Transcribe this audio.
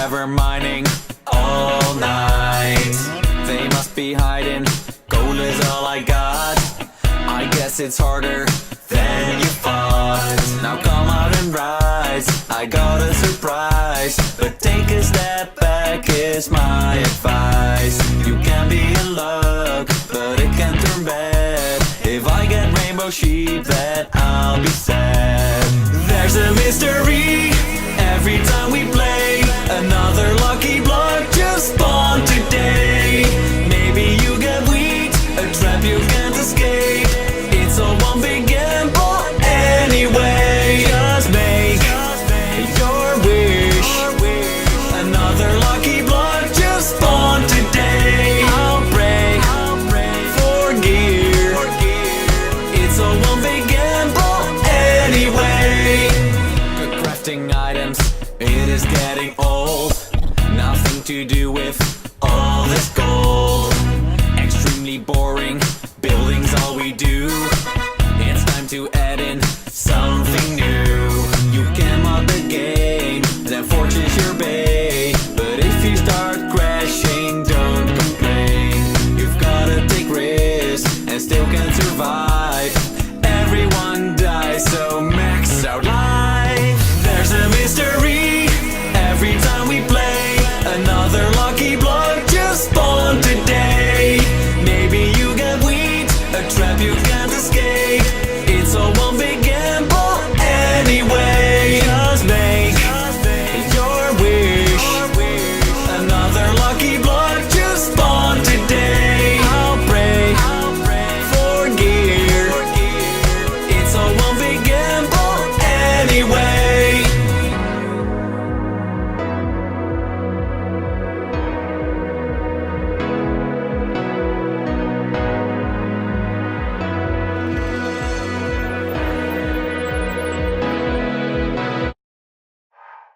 forever mining all night. They must be hiding, gold is all I got. I guess it's harder than you thought. Now come out and rise, I got a surprise. But take a step back is my advice. You can be in luck, but it can turn bad. If I get rainbow sheep, then I'll be sad. There's a mystery every time we play. Another lucky block just spawned today. Maybe you get weak, a trap you can't escape. It's all one big gamble anyway. Just make your wish. Another lucky block just spawned today. I'll pray for gear. It's all one big gamble anyway. Good crafting items, it is getting old. Nothing to do with all this gold. Extremely boring, building's all we do. It's time to